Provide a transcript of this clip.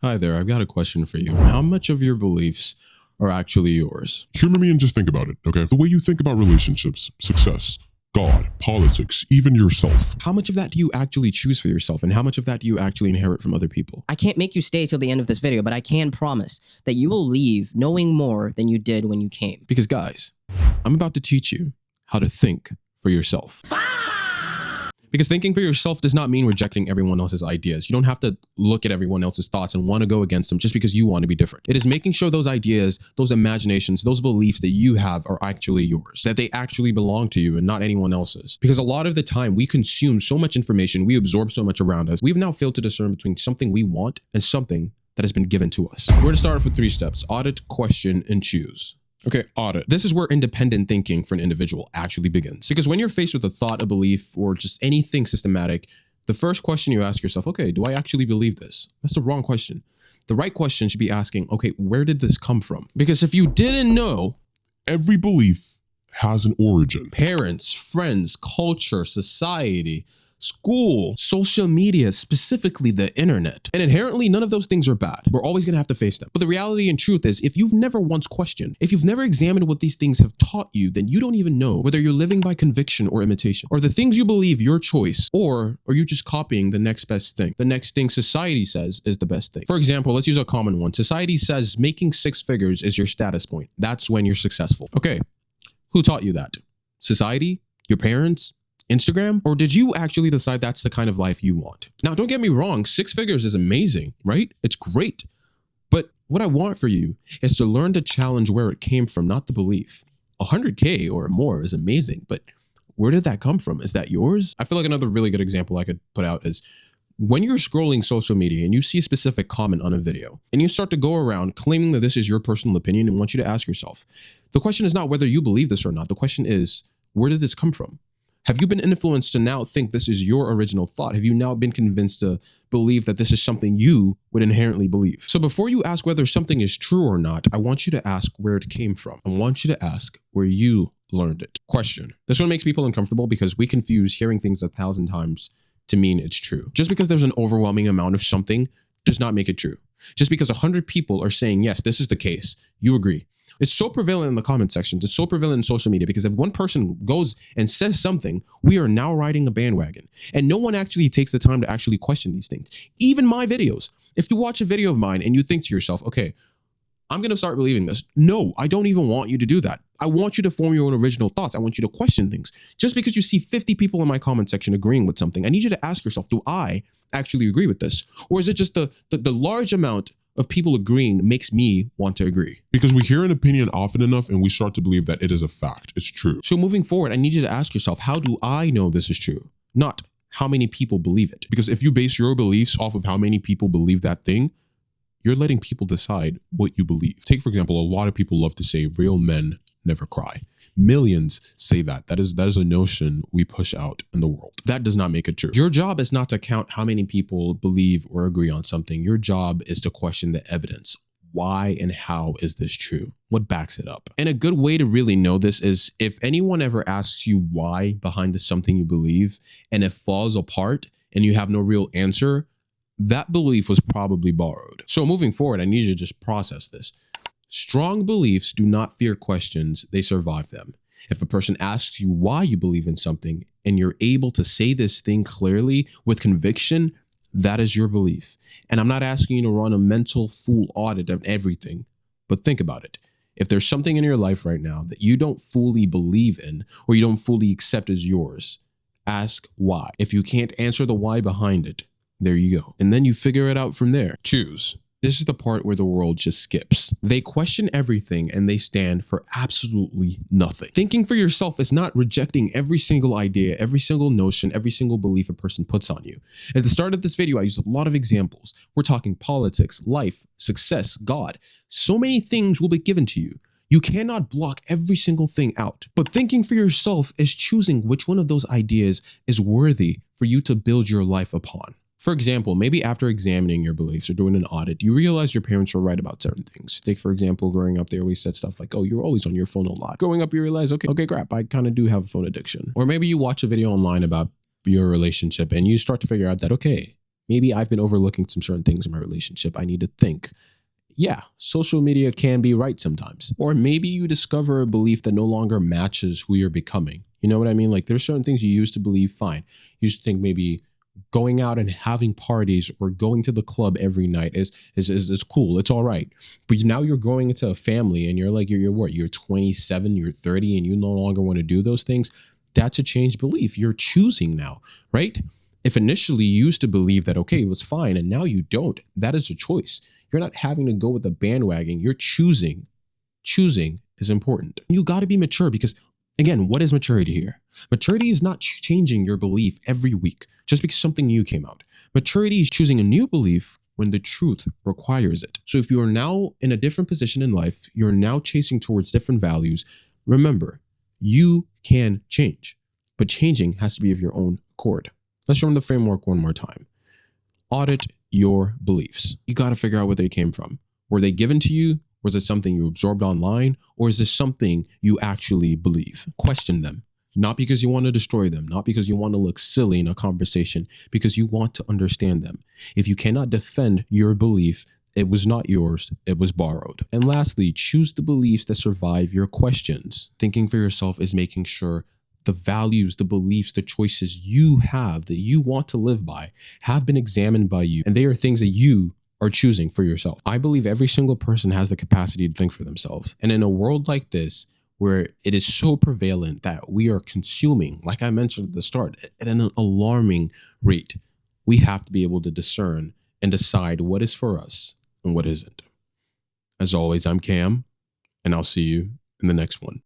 Hi there, I've got a question for you. How much of your beliefs are actually yours? Humor me and just think about it, okay? The way you think about relationships, success, God, politics, even yourself. How much of that do you actually choose for yourself, and how much of that do you actually inherit from other people? I can't make you stay till the end of this video, but I can promise that you will leave knowing more than you did when you came. Because guys, I'm about to teach you how to think for yourself. Because thinking for yourself does not mean rejecting everyone else's ideas. You don't have to look at everyone else's thoughts and want to go against them just because you want to be different. It is making sure those ideas, those imaginations, those beliefs that you have are actually yours, that they actually belong to you and not anyone else's. Because a lot of the time we consume so much information, we absorb so much around us, we've now failed to discern between something we want and something that has been given to us. We're going to start off with 3 steps: audit, question, and choose. Okay, audit. This is where independent thinking for an individual actually begins. Because when you're faced with a thought, a belief, or just anything systematic, the first question you ask yourself, okay, do I actually believe this? That's the wrong question. The right question should be asking, okay, where did this come from? Because if you didn't know, Every belief has an origin. parents, friends, culture, society, school, social media, specifically the internet. And inherently, none of those things are bad. We're always going to have to face them. But the reality and truth is, if you've never once questioned, if you've never examined what these things have taught you, then you don't even know whether you're living by conviction or imitation. Or the things you believe your choice, or are you just copying the next best thing? The next thing society says is the best thing. For example, let's use a common one. Society says making 6 figures is your status point. That's when you're successful. Okay, who taught you that? Society? Your parents? Instagram? Or did you actually decide that's the kind of life you want? Now, don't get me wrong, 6 figures is amazing, right? It's great. But what I want for you is to learn to challenge where it came from, not the belief. 100K or more is amazing, but where did that come from? Is that yours? I feel like another really good example I could put out is when you're scrolling social media and you see a specific comment on a video and you start to go around claiming that this is your personal opinion and want you to ask yourself, the question is not whether you believe this or not. The question is, where did this come from? Have you been influenced to now think this is your original thought? Have you now been convinced to believe that this is something you would inherently believe? So before you ask whether something is true or not, I want you to ask where it came from. I want you to ask where you learned it. Question. This one makes people uncomfortable because we confuse hearing things 1,000 times to mean it's true. Just because there's an overwhelming amount of something does not make it true. Just because 100 people are saying, yes, this is the case, you agree. It's so prevalent in the comment sections. It's so prevalent in social media because if one person goes and says something, we are now riding a bandwagon. And no one actually takes the time to actually question these things. Even my videos. If you watch a video of mine and you think to yourself, okay, I'm going to start believing this. No, I don't even want you to do that. I want you to form your own original thoughts. I want you to question things. Just because you see 50 people in my comment section agreeing with something, I need you to ask yourself, do I actually agree with this? Or is it just the large amount of people agreeing makes me want to agree? Because we hear an opinion often enough and we start to believe that it is a fact. It's true. So moving forward, I need you to ask yourself, how do I know this is true? Not how many people believe it. Because if you base your beliefs off of how many people believe that thing, you're letting people decide what you believe. Take, for example, a lot of people love to say real men never cry. Millions say that. That is a notion we push out in the world. That does not make it true. Your job is not to count how many people believe or agree on something. Your job is to question the evidence. Why and how is this true? What backs it up? And a good way to really know this is if anyone ever asks you why behind the something you believe and it falls apart and you have no real answer, that belief was probably borrowed. So moving forward, I need you to just process this. Strong beliefs do not fear questions, they survive them. If a person asks you why you believe in something and you're able to say this thing clearly with conviction, that is your belief. And I'm not asking you to run a mental full audit of everything, but think about it. If there's something in your life right now that you don't fully believe in or you don't fully accept as yours, ask why. If you can't answer the why behind it, there you go. And then you figure it out from there. Choose. This is the part where the world just skips. They question everything and they stand for absolutely nothing. Thinking for yourself is not rejecting every single idea, every single notion, every single belief a person puts on you. At the start of this video, I used a lot of examples. We're talking politics, life, success, God. So many things will be given to you. You cannot block every single thing out. But thinking for yourself is choosing which one of those ideas is worthy for you to build your life upon. For example, maybe after examining your beliefs or doing an audit, you realize your parents were right about certain things. Take, for example, growing up, they always said stuff like, oh, you're always on your phone a lot. Growing up, you realize, okay, crap, I kind of do have a phone addiction. Or maybe you watch a video online about your relationship and you start to figure out that, okay, maybe I've been overlooking some certain things in my relationship. I need to think, yeah, social media can be right sometimes. Or maybe you discover a belief that no longer matches who you're becoming. You know what I mean? Like there's certain things you used to believe, fine. You used to think maybe going out and having parties or going to the club every night is cool. It's all right. But now you're going into a family and you're like, you're what? You're 27, you're 30, and you no longer want to do those things. That's a changed belief. You're choosing now, right? If initially you used to believe that, okay, it was fine, and now you don't, that is a choice. You're not having to go with the bandwagon. You're choosing. Choosing is important. You got to be mature because, again, what is maturity here? Maturity is not changing your belief every week just because something new came out. Maturity is choosing a new belief when the truth requires it. So if you are now in a different position in life, you're now chasing towards different values, remember, you can change, but changing has to be of your own accord. Let's run the framework one more time. Audit your beliefs. You got to figure out where they came from. Were they given to you? Was it something you absorbed online? Or is this something you actually believe? Question them. Not because you want to destroy them, not because you want to look silly in a conversation, because you want to understand them. If you cannot defend your belief, it was not yours, it was borrowed. And lastly, choose the beliefs that survive your questions. Thinking for yourself is making sure the values, the beliefs, the choices you have that you want to live by have been examined by you, and they are things that you are choosing for yourself. I believe every single person has the capacity to think for themselves. And in a world like this, where it is so prevalent that we are consuming, like I mentioned at the start, at an alarming rate, we have to be able to discern and decide what is for us and what isn't. As always, I'm Cam, and I'll see you in the next one.